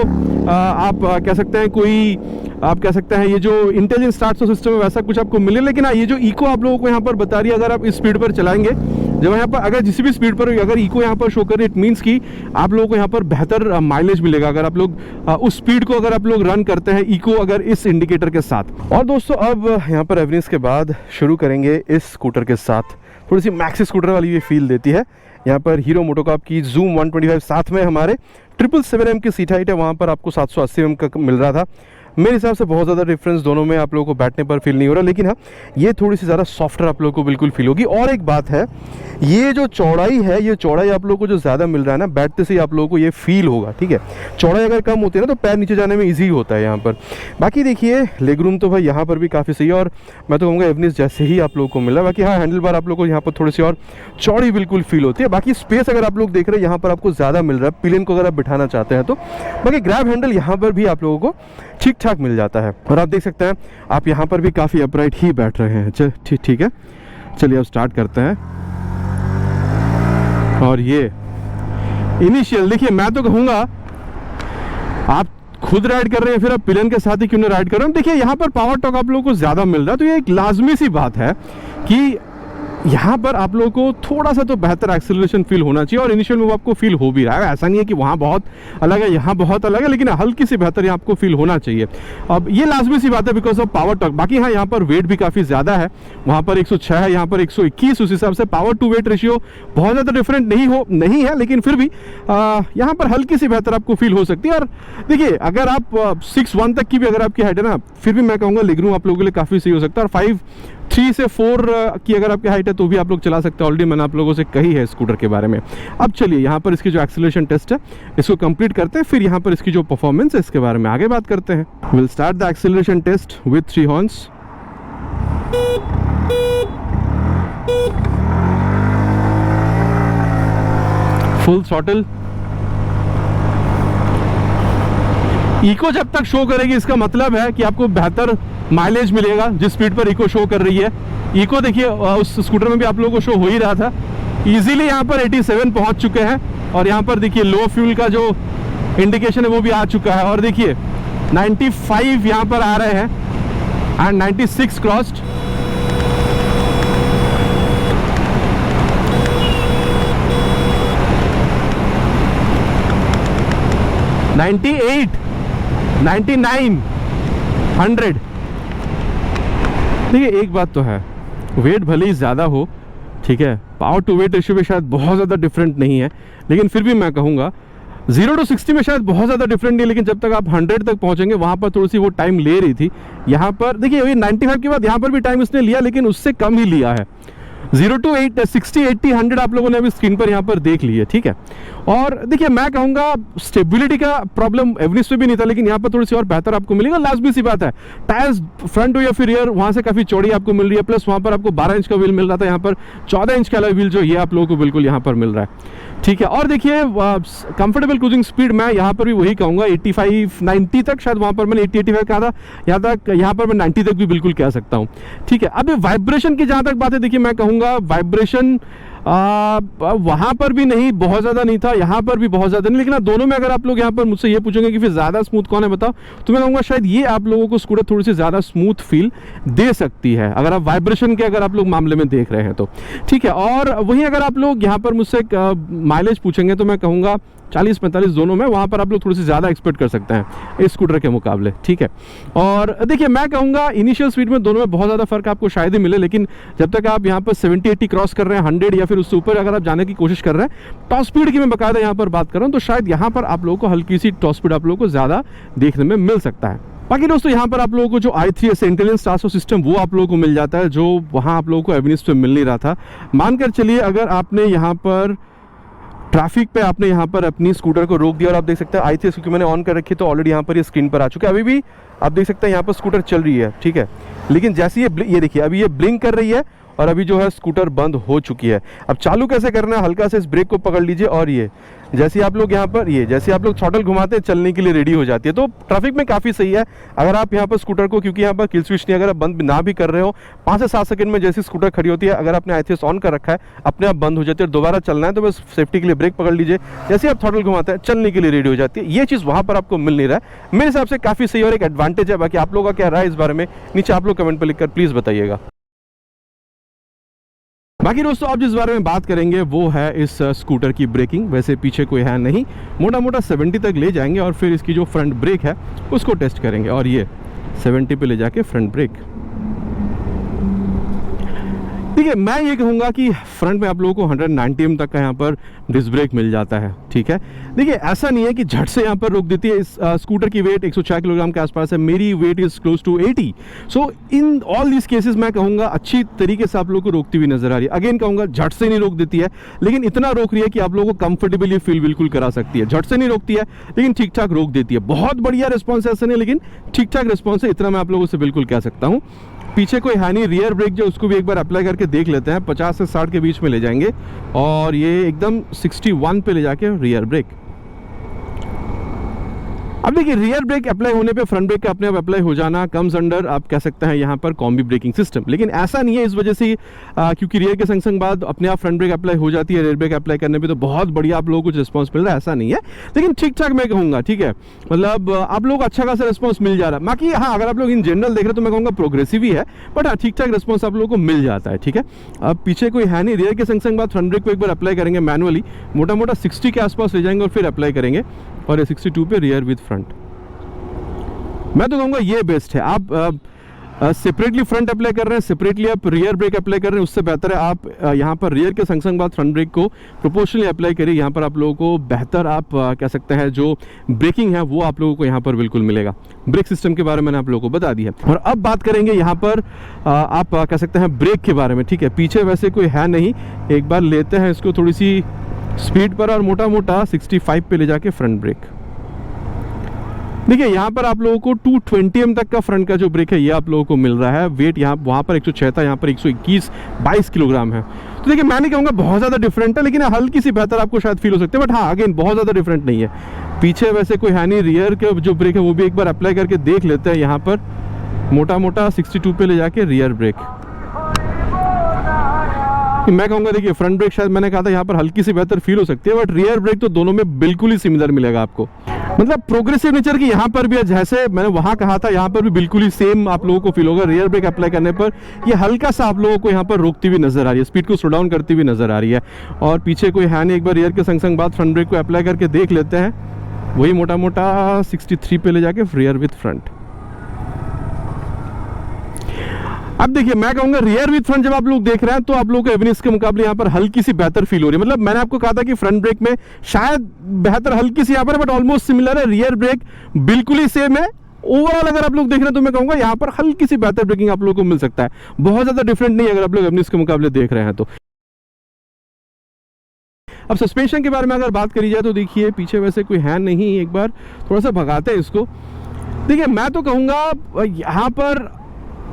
आप कह सकते हैं कोई आप कह सकते हैं ये जो इंटेलिजेंट स्टार्ट सिस्टम है वैसा कुछ आपको मिले। लेकिन हाँ ये जो इको आप लोगों को यहाँ पर बता रही है, अगर आप इस स्पीड पर चलाएंगे, जब यहाँ पर अगर जिस भी स्पीड पर अगर इको यहाँ पर शो कर रही है, इट मीन्स कि आप लोगों को यहाँ पर बेहतर माइलेज मिलेगा अगर आप लोग उस स्पीड को अगर आप लोग रन करते हैं इको अगर इस इंडिकेटर के साथ। और दोस्तों अब यहाँ पर एवरेज के बाद शुरू करेंगे इस स्कूटर के साथ। थोड़ी सी मैक्सी स्कूटर वाली ये फील देती है। यहाँ पर हीरो मोटोकॉर्प की जूम 125, साथ में हमारे 777M की सीट हाइट है, वहाँ पर आपको 780mm का मिल रहा था। मेरे हिसाब से बहुत ज़्यादा डिफरेंस दोनों में आप लोगों को बैठने पर फील नहीं हो रहा। लेकिन हाँ ये थोड़ी सी ज़्यादा सॉफ्टर आप लोगों को बिल्कुल फील होगी। और एक बात है, ये जो चौड़ाई है, ये चौड़ाई आप लोगों को जो ज़्यादा मिल रहा है ना, बैठते से ही आप लोगों को ये फील होगा। ठीक है, चौड़ाई अगर कम होती है ना तो पैर नीचे जाने में ईजी होता है यहाँ पर। बाकी देखिए लेग रूम तो भाई यहाँ पर भी काफ़ी सही है, और मैं तो कहूँगा एवरेज जैसे ही आप लोगों को मिला। बाकी हाँ हैंडल बार आप लोगों को यहाँ पर थोड़ी सी और चौड़ी बिल्कुल फील होती है। बाकी स्पेस अगर आप लोग देख रहे हैं यहाँ पर आपको ज़्यादा मिल रहा है पिलियन को अगर आप बिठाना चाहते हैं तो। बाकी ग्रैब हैंडल यहाँ पर भी आप लोगों को ठीक ठाक मिल जाता है, और आप देख सकते हैं आप यहाँ पर भी काफ़ी अपराइट ही बैठ रहे हैं। ठीक है, चलिए अब स्टार्ट करते हैं। और ये इनिशियल देखिए, मैं तो कहूँगा आप खुद राइड कर रहे हैं फिर आप पिलियन के साथ ही क्यों ना राइड कर रहे हैं। देखिए यहाँ पर पावर टॉक आप लोगों को ज़्यादा मिल रहा है, तो ये एक लाजमी सी बात है कि यहाँ पर आप लोगों को थोड़ा सा तो बेहतर एक्सेलरेशन फील होना चाहिए। और इनिशियल में वो आपको फील हो भी रहा है, ऐसा नहीं है कि वहाँ बहुत अलग है यहाँ बहुत अलग है, लेकिन हल्की सी बेहतर यहाँ आपको फील होना चाहिए। अब ये लाजमी सी बात है बिकॉज ऑफ पावर टॉक। बाकी हाँ यहाँ पर वेट भी काफ़ी ज़्यादा है, वहाँ पर 106 है, यहाँ पर 121। उस हिसाब से पावर टू वेट रेशियो बहुत ज़्यादा डिफरेंट नहीं है, लेकिन फिर भी यहाँ पर हल्की सी बेहतर आपको फील हो सकती है। और देखिए अगर आप 6'1" तक की भी अगर आपकी हाइट है ना, फिर भी मैं कहूँगा लेग रूम आप लोगों के लिए काफ़ी सही हो सकता है। और 5'3" से 4 की अगर आपकी हाइट है तो भी आप लोग चला सकते हैं। ऑलरेडी मैंने आप लोगों से कही है स्कूटर के बारे में। अब चलिए यहाँ पर इसकी जो एक्सेलरेशन टेस्ट है इसको कंप्लीट करते हैं, फिर यहाँ पर इसकी जो परफॉर्मेंस है इसके बारे में आगे बात करते हैं। Will start the acceleration test with 3 horns. Full throttle. Eco जब तक शो करेगी इसका मतलब है कि आपको बेहतर माइलेज मिलेगा जिस स्पीड पर इको शो कर रही है। इको देखिए उस स्कूटर में भी आप लोगों को शो हो ही रहा था। इजीली यहाँ पर 87 पहुँच चुके हैं, और यहाँ पर देखिए लो फ्यूल का जो इंडिकेशन है वो भी आ चुका है। और देखिए 95 यहाँ पर आ रहे हैं एंड 96 क्रॉस्ड। $98, $99, $100। देखिए एक बात तो है, वेट भले ही ज़्यादा हो, ठीक है, पावर टू वेट रेशियो भी शायद बहुत ज़्यादा डिफरेंट नहीं है, लेकिन फिर भी मैं कहूँगा 0 to 60 में शायद बहुत ज़्यादा डिफरेंट नहीं है, लेकिन जब तक आप 100 तक पहुंचेंगे वहाँ पर थोड़ी सी वो टाइम ले रही थी। यहाँ पर देखिए ये 95 के बाद यहाँ पर भी टाइम इसने लिया, लेकिन उससे कम ही लिया है। 0 to 60, 80, 100 आप लोगों ने अभी स्क्रीन पर यहाँ पर देख ली है, ठीक है। और देखिए मैं कहूँगा स्टेबिलिटी का प्रॉब्लम एवरेस्ट पे भी नहीं था, लेकिन यहाँ पर थोड़ी सी और बेहतर आपको मिलेगा। लास्ट भी सी बात है, टायर्स फ्रंट हो या फिर रियर वहाँ से काफ़ी चौड़ी आपको मिल रही है, प्लस वहाँ पर आपको 12 इंच का व्हील मिल रहा था, यहाँ पर 14 इंच का अलग व्हील जो ये आप लोगों को बिल्कुल यहाँ पर मिल रहा है, ठीक है। और देखिए कंफर्टेबल क्रूजिंग स्पीड मैं यहाँ पर भी वही कहूँगा 85, 90 तक, शायद वहाँ पर मैंने 80, 85 कहा था, यहाँ पर मैं 90 तक भी बिल्कुल कह सकता हूँ, ठीक है। अब वाइब्रेशन की जहाँ तक बात है, देखिए मैं कहूँगा वाइब्रेशन वहाँ पर भी नहीं, बहुत ज़्यादा नहीं था, यहाँ पर भी बहुत ज़्यादा नहीं, लेकिन दोनों में अगर आप लोग यहाँ पर मुझसे ये पूछेंगे कि फिर ज़्यादा स्मूथ कौन है बताओ, तो मैं कहूँगा शायद ये आप लोगों को स्कूटर थोड़ी सी ज़्यादा स्मूथ फील दे सकती है, अगर आप वाइब्रेशन के अगर आप लोग मामले में देख रहे हैं तो, ठीक है। और वहीं अगर आप लोग यहाँ पर मुझसे माइलेज पूछेंगे तो मैं कहूँगा 40-45 दोनों में, वहाँ पर आप लोग थोड़ी सी ज़्यादा एक्सपेक्ट कर सकते हैं इस स्कूटर के मुकाबले, ठीक है। और देखिए मैं कहूँगा इनिशियल स्पीड में दोनों में बहुत ज़्यादा फर्क आपको शायद ही मिले, लेकिन जब तक आप यहाँ पर 70-80 क्रॉस कर रहे हैं, 100 या फिर उससे ऊपर अगर आप जाने की कोशिश कर रहे हैं, टॉप स्पीड की मैं बाकायदा यहाँ पर बात कर रहा हूँ, तो शायद यहाँ पर आप लोगों को हल्की सी टॉप स्पीड आप लोगों को ज़्यादा देखने में मिल सकता है। बाकी दोस्तों यहाँ पर आप लोगों को जो i3 इंटेलिजेंस ट्रांसफर सिस्टम वो आप लोगों को मिल जाता है, जो वहाँ आप लोगों को एवेन्यूज पे मिल नहीं रहा था। मानकर चलिए अगर आपने यहाँ पर ट्रैफिक पे आपने यहाँ पर अपनी स्कूटर को रोक दिया, और आप देख सकते हैं i3 क्योंकि मैंने ऑन कर रखी है तो ऑलरेडी यहाँ पर ये स्क्रीन पर आ चुका है, अभी भी आप देख सकते हैं यहाँ पर स्कूटर चल रही है, ठीक है। लेकिन जैसे ये देखिए अभी ये ब्लिंक कर रही है और अभी जो है स्कूटर बंद हो चुकी है। अब चालू कैसे करना है, हल्का से इस ब्रेक को पकड़ लीजिए और ये जैसे आप लोग यहाँ पर जैसे आप लोग थ्रॉटल घुमाते हैं चलने के लिए रेडी हो जाती है। तो ट्रैफिक में काफ़ी सही है अगर आप यहाँ पर स्कूटर को, क्योंकि यहाँ पर किल स्विच नहीं, अगर आप बंद ना भी कर रहे हो 5 से 7 सेकंड में जैसी स्कूटर खड़ी होती है, अगर आपने i3 ऑन कर रखा है अपने आप बंद हो जाती है। दोबारा चलना है तो बस सेफ्टी के लिए ब्रेक पकड़ लीजिए, जैसे आप थ्रॉटल घुमाते हैं चलने के लिए रेडी हो जाती है। ये चीज़ वहाँ पर आपको मिल नहीं रहा है, मेरे हिसाब से काफ़ी सही और एक एडवांटेज है। बाकी आप लोगों का क्या राय इस बारे में नीचे आप लोग कमेंट पर लिखकर प्लीज़ बताइएगा। बाकी दोस्तों अब जिस बारे में बात करेंगे वो है इस स्कूटर की ब्रेकिंग। वैसे पीछे कोई है नहीं, मोटा मोटा 70 तक ले जाएंगे और फिर इसकी जो फ्रंट ब्रेक है उसको टेस्ट करेंगे, और ये 70 पे ले जाके फ्रंट ब्रेक। ठीक है, मैं ये कहूँगा कि फ्रंट में आप लोगों को 190 एम तक का यहाँ पर डिस्क ब्रेक मिल जाता है, ठीक है। देखिए ऐसा नहीं है कि झट से यहाँ पर रोक देती है। इस स्कूटर की वेट 104 किलोग्राम के आसपास है, मेरी weight is close to 80। So in all this cases मैं कहूँगा अच्छी तरीके से आप लोगों को रोकती हुई नजर आ रही है। अगेन कहूँगा झट से नहीं रोक देती है, लेकिन इतना रोक रही है कि आप लोगों को कंफर्टेबली फील बिल्कुल करा सकती है। झट से नहीं रोकती है लेकिन ठीक ठाक रोक देती है। बहुत बढ़िया रिस्पॉन्स ऐसा नहीं, लेकिन ठीक ठाक रिस्पॉन्स है, इतना मैं आप लोगों से बिल्कुल कह सकता हूँ। पीछे कोई है नहीं, रियर ब्रेक जो उसको भी एक बार अप्लाई करके देख लेते हैं। 50 से 60 के बीच में ले जाएंगे और ये एकदम 61 पे ले जाके रियर ब्रेक। अब देखिए रियर ब्रेक अप्लाई होने पे फ्रंट ब्रेक का अपने आप अप्लाई हो जाना कम्स अंडर आप कह सकते हैं यहाँ पर कॉम्बी ब्रेकिंग सिस्टम, लेकिन ऐसा नहीं है इस वजह से क्योंकि रियर के संग संग बाद अपने आप फ्रंट ब्रेक अप्लाई हो जाती है। रियर ब्रेक अप्लाई करने पे तो बहुत बढ़िया आप लोगों को कुछ रिस्पॉन्स मिल रहा है, ऐसा नहीं है, लेकिन ठीक ठाक मैं कहूँगा, ठीक है। मतलब आप लोगों को अच्छा खासा रिस्पॉन्स मिल जा रहा है। बाकी हाँ, अगर आप लोग इन जनरल देख रहे तो मैं कहूँगा प्रोग्रेसिव ही है, बट हाँ ठीक ठाक रिस्पॉन्स आप लोगों को मिल जाता है, ठीक है। अब पीछे कोई है नहीं, रियर के संग संग बाद फ्रंट ब्रेक को एक बार अप्लाई करेंगे मैनुअली, मोटा मोटा 60 के आसपास ले जाएंगे और फिर अप्लाई करेंगे, और ये 62 पे रियर विद फ्रंट। मैं तो कहूँगा ये बेस्ट है। आप सेपरेटली फ्रंट अप्लाई कर रहे हैं, सेपरेटली आप रियर ब्रेक अप्लाई कर रहे हैं, उससे बेहतर है आप यहाँ पर रियर के संग संग बाद फ्रंट ब्रेक को प्रोपोर्शनली अप्लाई करिए। यहाँ पर आप लोगों को बेहतर आप कह सकते हैं जो ब्रेकिंग है वो आप लोगों को यहाँ पर बिल्कुल मिलेगा। ब्रेक सिस्टम के बारे में मैंने आप लोगों को बता दी है। और अब बात करेंगे यहाँ पर आप कह सकते हैं ब्रेक के बारे में, ठीक है। पीछे वैसे कोई है नहीं, एक बार लेते हैं इसको थोड़ी सी स्पीड पर और मोटा मोटा 65 पे ले जाके फ्रंट ब्रेक। देखिए यहाँ पर आप लोगों को 220 एम तक का फ्रंट का जो ब्रेक है ये आप लोगों को मिल रहा है। वेट यहाँ वहाँ पर 106 था, यहाँ पर 122 किलोग्राम है। तो देखिए मैं नहीं कहूँगा बहुत ज़्यादा डिफरेंट है, लेकिन हल्की सी बेहतर आपको शायद फील हो सकती है, बट हाँ अगेन बहुत ज़्यादा डिफरेंट नहीं है। पीछे वैसे कोई है नहीं, रियर के जो ब्रेक है वो भी एक बार अप्लाई करके देख लेते हैं। यहाँ पर मोटा मोटा 62 पे ले जाके रियर ब्रेक। मैं कहूँगा देखिए फ्रंट ब्रेक शायद मैंने कहा था यहाँ पर हल्की सी बेहतर फील हो सकती है, बट रियर ब्रेक तो दोनों में बिल्कुल ही सिमिलर मिलेगा आपको। मतलब प्रोग्रेसिव नेचर की यहाँ पर भी है, जैसे मैंने वहाँ कहा था यहाँ पर भी बिल्कुल ही सेम आप लोगों को फील होगा। रियर ब्रेक अप्लाई करने पर ये हल्का सा आप लोगों को यहाँ पर रोकती हुई नजर आ रही है, स्पीड को स्लो डाउन करती हुई नजर आ रही है। और पीछे कोई है नहीं, एक बार रियर के संग संग बाद फ्रंट ब्रेक को अप्लाई करके देख लेते हैं। वही मोटा मोटा 63 पे ले जाके रियर विथ फ्रंट। अब देखिए मैं कहूंगा रियर विद फ्रंट जब आप लोग देख रहे हैं तो आप लोगों को एवेनिक्स के मुकाबले यहाँ पर हल्की सी बेहतर फील हो रही है। मतलब मैंने आपको कहा था कि फ्रंट ब्रेक में शायद बेहतर हल्की सी यहाँ पर, बट ऑलमोस्ट सिमिलर है। रियर ब्रेक बिल्कुल ही सेम है। ओवरऑल अगर आप लोग देख रहे हैं तो मैं कहूंगा यहाँ पर हल्की सी बेहतर ब्रेकिंग आप लोगों को मिल सकता है, बहुत ज्यादा डिफरेंट नहीं अगर आप लोग एवेनिक्स के मुकाबले देख रहे हैं तो। अब सस्पेंशन के बारे में अगर बात करी जाए तो देखिए पीछे वैसे कोई है नहीं, एक बार थोड़ा सा भगाते हैं इसको। देखिए मैं तो कहूँगा यहाँ पर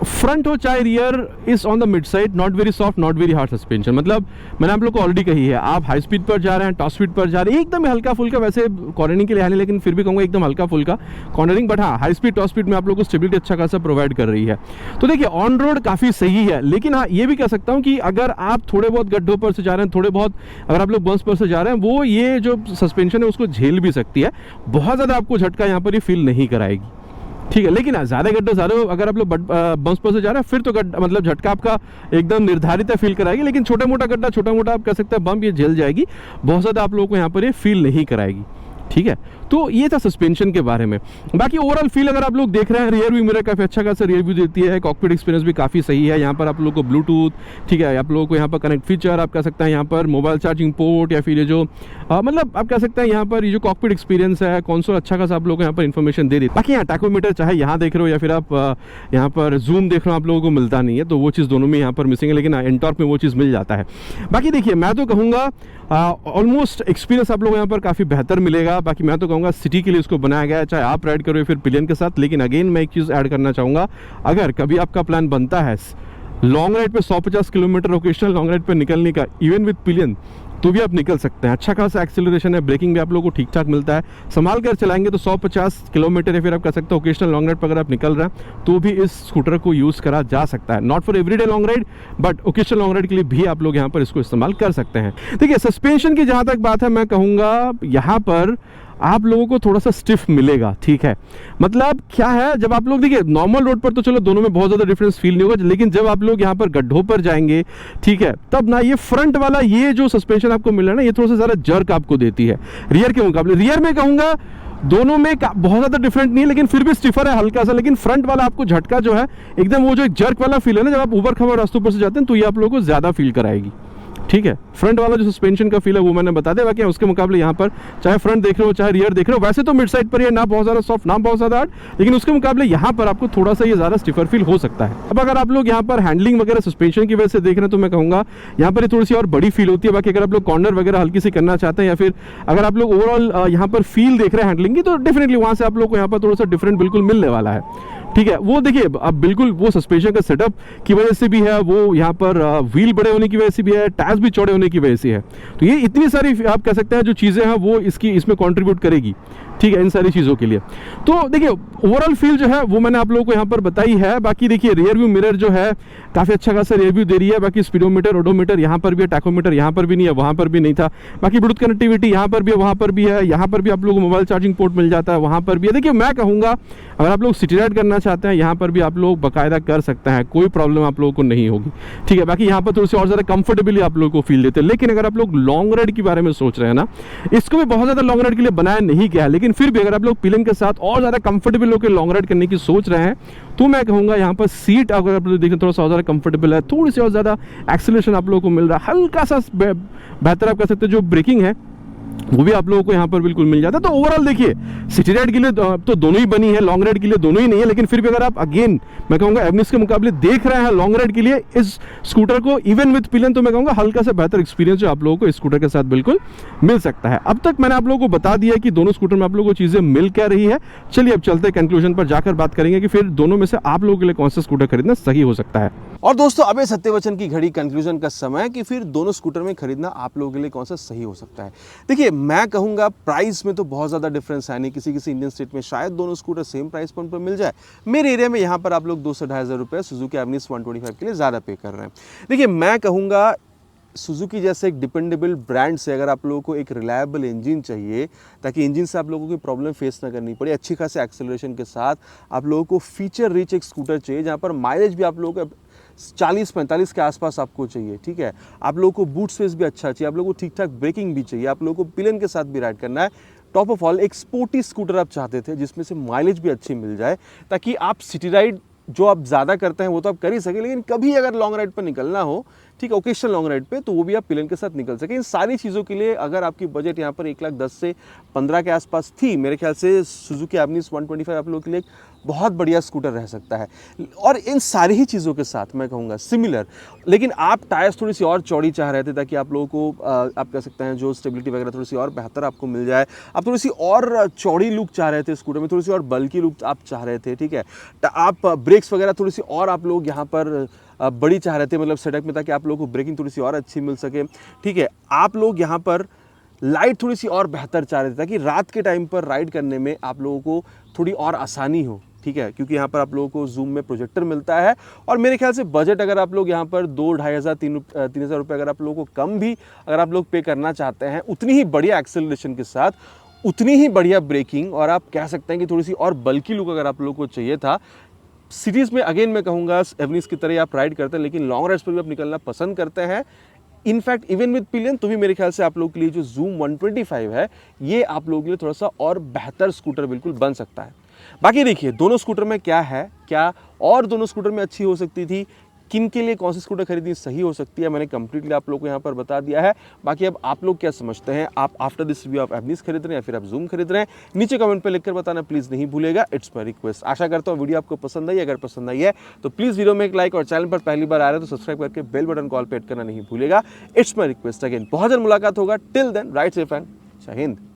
फ्रंट हो चाहे rear is on the mid side, not very soft not very hard suspension. मतलब मैंने आप लोग को ऑलरेडी कही है, आप हाई स्पीड पर जा रहे हैं, टॉप स्पीड पर जा रहे हैं, एकदम हल्का फुल्का, वैसे कॉर्नरिंग के लिए है नहीं लेकिन फिर भी कहूँगा एकदम हल्का फुल्का कॉर्नरिंग, बट हाँ हाई स्पीड टॉप स्पीड में आप लोग को स्टेबिलिटी अच्छा खासा प्रोवाइड कर रही है। तो देखिए ऑन रोड काफ़ी सही है, लेकिन हाँ ये भी कह सकता हूँ कि अगर आप थोड़े बहुत गड्ढों पर से जा रहे हैं, थोड़े बहुत अगर आप लोग बम्प्स पर से जा रहे हैं, वो ये जो सस्पेंशन है उसको झेल भी सकती है। बहुत ज़्यादा आपको झटका यहाँ पर ये फील नहीं कराएगी, ठीक है। लेकिन ज़्यादा गड्ढे ज़्यादा अगर आप लोग बम्प्स पर से जा रहे हैं फिर तो मतलब झटका आपका एकदम निर्धारित है फील कराएगी, लेकिन छोटा मोटा गड्ढा, छोटा मोटा आप कह सकते हैं बम्प, ये झेल जाएगी, बहुत ज़्यादा आप लोगों को यहाँ पर ये फील नहीं कराएगी, ठीक है। तो ये था सस्पेंशन के बारे में। बाकी ओवरऑल फील अगर आप लोग देख रहे हैं, रियर व्यू मिरर काफ़ी अच्छा खासा रियर व्यू देती है, कॉकपिट एक्सपीरियंस भी काफ़ी सही है। यहाँ पर आप लोगों को ब्लूटूथ, ठीक है, आप लोगों को यहाँ पर कनेक्ट फीचर आप कह सकते हैं, यहाँ पर मोबाइल चार्जिंग पोर्ट, या फिर ये जो मतलब आप कह सकते हैं यहाँ पर ये जो कॉकपिट एक्सपीरियंस है, कंसोल अच्छा खासा आप लोगों को यहाँ पर इन्फॉर्मेशन दे दी। बाकी यहाँ टैकोमीटर चाहे यहाँ देख रहे हो या फिर आप यहाँ पर जूम देख रहे हो, आप लोगों को मिलता नहीं है, तो वो चीज़ दोनों में यहाँ पर मिसिंग है, लेकिन एनटॉर्क में वो चीज़ मिल जाता है। बाकी देखिए मैं तो कहूँगा ऑलमोस्ट एक्सपीरियंस आप लोगों को यहाँ पर काफ़ी बेहतर मिलेगा। बाकी मैं तो कहूँगा सिटी के लिए इसको बनाया गया है, चाहे आप राइड करो या फिर पिलियन के साथ। लेकिन अगेन मैं एक चीज़ ऐड करना चाहूँगा, अगर कभी आपका प्लान बनता है लॉन्ग राइड पे 150 किलोमीटर ओकेशनल लॉन्ग राइड पे निकलने का, इवन विद पिलियन, तो भी आप निकल सकते हैं। अच्छा खासा एक्सेलरेशन है, ब्रेकिंग भी आप लोगों को ठीक ठाक मिलता है, संभाल कर चलाएंगे तो 150 किलोमीटर या फिर आप कह सकते हो ओकेशनल लॉन्ग राइड पर अगर आप निकल रहे हैं तो भी इस स्कूटर को यूज़ करा जा सकता है। Not for everyday long ride, but occasional long ride के लिए भी आप लोग यहाँ पर इसको इस्तेमाल कर सकते हैं। देखिए सस्पेंशन की जहाँ तक बात है, मैं कहूँगा यहाँ पर आप लोगों को थोड़ा सा स्टिफ मिलेगा, ठीक है। मतलब क्या है, जब आप लोग देखिए नॉर्मल रोड पर तो चलो दोनों में बहुत ज़्यादा डिफरेंस फील नहीं होगा, लेकिन जब आप लोग यहाँ पर गड्ढों पर जाएंगे, ठीक है, तब ना ये फ्रंट वाला ये जो सस्पेंशन आपको मिल रहा है ना, ये थोड़ा सा ज़्यादा जर्क आपको देती है रियर के मुकाबले। रियर में कहूँगा दोनों में बहुत ज़्यादा डिफरेंट नहीं है, लेकिन फिर भी स्टिफर है हल्का सा। लेकिन फ्रंट वाला आपको झटका जो है एकदम वो जो एक जर्क वाला फील है ना, जब आप ऊबर खबर रास्तों पर से जाते हैं तो ये आप लोगों को ज़्यादा फील कराएगी, ठीक है। फ्रंट वाला जो सस्पेंशन का फील है वो मैंने बता दिया। बाकी उसके मुकाबले यहाँ पर चाहे फ्रंट देख रहे हो चाहे रियर देख रहे हो, वैसे तो मिड साइड पर ये ना बहुत ज़्यादा सॉफ्ट ना बहुत ज़्यादा हार्ड, लेकिन उसके मुकाबले यहाँ पर आपको थोड़ा सा ये ज़्यादा स्टिफर फील हो सकता है। अब अगर आप लोग यहाँ पर हैंडलिंग वगैरह सस्पेंशन की वजह से देख रहे हैं तो मैं कहूँगा यहाँ पर थोड़ी सी और बड़ी फील होती है। बाकी अगर आप लोग कॉर्नर वगैरह हल्की सी करना चाहते हैं या फिर अगर आप लोग ओवरऑल यहाँ पर फील देख रहे हैं हैंडलिंग की, तो डेफिनेटली वहाँ से आप लोग को यहाँ पर थोड़ा सा डिफरेंट बिल्कुल मिलने वाला है, ठीक है। वो देखिए अब बिल्कुल वो सस्पेंशन का सेटअप की वजह से भी है, वो यहाँ पर व्हील बड़े होने की वजह से भी है, टायर्स भी चौड़े होने की वजह से है। तो ये इतनी सारी आप कह सकते हैं जो चीज़ें हैं वो इसमें कंट्रीब्यूट करेगी, ठीक है, इन सारी चीज़ों के लिए। तो देखिए ओवरऑल फील जो है वो मैंने आप लोगों को यहाँ पर बताई है। बाकी देखिए रियर व्यू मिरर जो है काफ़ी अच्छा खासा रियर व्यू दे रही है। बाकी स्पीडोमीटर ओडोमीटर यहाँ पर भी है, टैकोमीटर यहाँ पर भी नहीं है, वहाँ पर भी नहीं था। बाकी ब्लूटूथ कनेक्टिविटी यहाँ पर भी है, वहाँ पर भी है, यहाँ पर भी आप लोगों को मोबाइल चार्जिंग पोर्ट मिल जाता है, वहाँ पर भी है। देखिए मैं कहूँगा अगर आप लोग सिटी राइड करना चाहते हैं यहाँ पर भी आप लोग बाकायदा कर सकते हैं, कोई प्रॉब्लम आप लोगों को नहीं होगी, ठीक है। बाकी यहाँ पर थोड़ी सी और ज़्यादा कंफर्टेबली आप लोगों को फील देते हैं। लेकिन अगर आप लोग लॉन्ग राइड के बारे में सोच रहे हैं ना, इसको भी बहुत ज़्यादा लॉन्ग राइड के लिए बनाया नहीं गया है, लेकिन फिर भी अगर आप लोग पिलियन के साथ और ज़्यादा कंफर्टेबल होकर लॉन्ग राइड करने की सोच रहे हैं तो मैं कहूँगा यहाँ पर सीट अगर आप लोग देखें थोड़ा सा और ज़्यादा कंफर्टेबल है, थोड़ी सी और ज़्यादा एक्सेलरेशन आप लोगों को मिल रहा है, हल्का सा बेहतर आप कह सकते हैं जो ब्रेकिंग है वो भी आप लोगों को यहाँ पर बिल्कुल मिल जाता है। तो ओवरऑल देखिए सिटी राइड के लिए तो दोनों ही बनी है, लॉन्ग राइड के लिए दोनों ही नहीं है, लेकिन फिर भी अगर आप अगेन मैं कहूँगा एवनिक्स के मुकाबले देख रहे हैं लॉन्ग राइड के लिए इस स्कूटर को इवन विद पिलियन, तो मैं कहूँगा हल्का सा बेहतर एक्सपीरियंस जो आप लोगों को इस स्कूटर के साथ बिल्कुल मिल सकता है। अब तक मैंने आप लोगों को बता दिया कि दोनों स्कूटर में आप लोगों को चीज़ें मिल क्या रही है। चलिए अब चलते कंक्लूजन पर जाकर बात करेंगे कि फिर दोनों में से आप लोगों के लिए कौन सा स्कूटर खरीदना सही हो सकता है। और दोस्तों अब सत्यवचन की घड़ी कंक्लूजन का समय कि फिर दोनों स्कूटर में खरीदना आप लोगों के लिए कौन सा सही हो सकता है। देखिए मैं कहूँगा प्राइस में तो बहुत ज़्यादा डिफरेंस है नहीं, किसी इंडियन स्टेट में शायद दोनों स्कूटर सेम प्राइस पॉइंट पर मिल जाए। मेरे एरिया में यहाँ पर आप लोग 2 से 2,500 रुपये सुजुकी एवनिक्स 125 के लिए ज़्यादा पे कर रहे हैं। देखिए मैं कहूँगा सुजुकी जैसे एक डिपेंडेबल ब्रांड से अगर आप लोगों को एक रिलायबल इंजन चाहिए ताकि इंजन से आप लोगों को प्रॉब्लम फेस ना करनी पड़े, अच्छी खासे एक्सेलरेशन के साथ आप लोगों को फीचर रिच एक स्कूटर चाहिए जहाँ पर माइलेज भी आप लोगों को 40-45 के आसपास आपको चाहिए, ठीक है। आप लोगों को बूट स्पेस भी अच्छा चाहिए, आप लोगों को ठीक ठाक ब्रेकिंग भी चाहिए, आप लोगों को पिलियन के साथ भी राइड करना है। टॉप ऑफ ऑल एक स्पोर्टी स्कूटर आप चाहते थे जिसमें से माइलेज भी अच्छी मिल जाए ताकि आप सिटी राइड जो आप ज़्यादा करते हैं वो तो आप कर ही सके, लेकिन कभी अगर लॉन्ग राइड पर निकलना हो, ठीक है, ओकेशनल लॉन्ग राइड पे, तो वो भी आप पिलियन के साथ निकल सके। इन सारी चीज़ों के लिए अगर आपकी बजट यहाँ पर 1,10,000 से 15 के आसपास थी, मेरे ख्याल से सुजुकी एवनिस 125 आप लोगों के लिए एक बहुत बढ़िया स्कूटर रह सकता है। और इन सारी ही चीज़ों के साथ मैं कहूँगा सिमिलर, लेकिन आप टायर्स थोड़ी सी और चौड़ी चाह रहे थे ताकि आप लोगों को आप कह सकते हैं जो स्टेबिलिटी वगैरह थोड़ी सी और बेहतर आपको मिल जाए, आप थोड़ी सी और चौड़ी लुक चाह रहे थे स्कूटर में, थोड़ी सी और बल्कि लुक आप चाह रहे थे, ठीक है, आप ब्रेक्स वगैरह थोड़ी सी और आप लोग यहाँ पर बड़ी चाह रहे थे, मतलब सेटअप में, ताकि आप लोगों को ब्रेकिंग थोड़ी सी और अच्छी मिल सके, ठीक है, आप लोग यहाँ पर लाइट थोड़ी सी और बेहतर चाह रहे थे ताकि रात के टाइम पर राइड करने में आप लोगों को थोड़ी और आसानी हो, ठीक है, क्योंकि यहाँ पर आप लोगों को जूम में प्रोजेक्टर मिलता है। और मेरे ख्याल से बजट अगर आप लोग यहाँ पर 2-2,500 3,000 रुपये अगर आप लोगों को कम भी अगर आप लोग पे करना चाहते हैं, उतनी ही बढ़िया एक्सेलरेशन के साथ, उतनी ही बढ़िया ब्रेकिंग, और आप कह सकते हैं कि थोड़ी सी और बल्कि लुक अगर आप लोगों को चाहिए था, सिटीज़ में अगेन मैं कहूँगा एवनिस की तरह आप राइड करते हैं, लेकिन लॉन्ग राइड्स पर भी आप निकलना पसंद करते हैं, इनफैक्ट इवन विद पिलियन, तो भी मेरे ख्याल से आप लोगों के लिए जो जूम 125 है, ये आप लोगों के लिए थोड़ा सा और बेहतर स्कूटर बिल्कुल बन सकता है। बाकी देखिए दोनों स्कूटर में क्या है, क्या और दोनों स्कूटर में अच्छी हो सकती थी, किन के लिए कौन सी स्कूटर खरीदनी सही हो सकती है, मैंने कंप्लीटली आप लोगों को यहाँ पर बता दिया है। बाकी अब आप लोग क्या समझते हैं, आप आफ्टर दिस रिव्यू आप एवनिस खरीद रहे हैं या फिर आप जूम खरीद रहे हैं, नीचे कमेंट पे लिखकर बताना प्लीज़ नहीं भूलेगा, इट्स माय रिक्वेस्ट। आशा करता हूँ वीडियो आपको पसंद आई, अगर पसंद आई है तो प्लीज़ वीडियो में एक लाइक, और चैनल पर पहली बार आ रहे हैं तो सब्सक्राइब करके बेल बटन कॉल पे हिट करना नहीं भूलेगा। इट्स माय रिक्वेस्ट अगेन, बहुत जल्द मुलाकात होगा, till then ride safe and जय हिंद।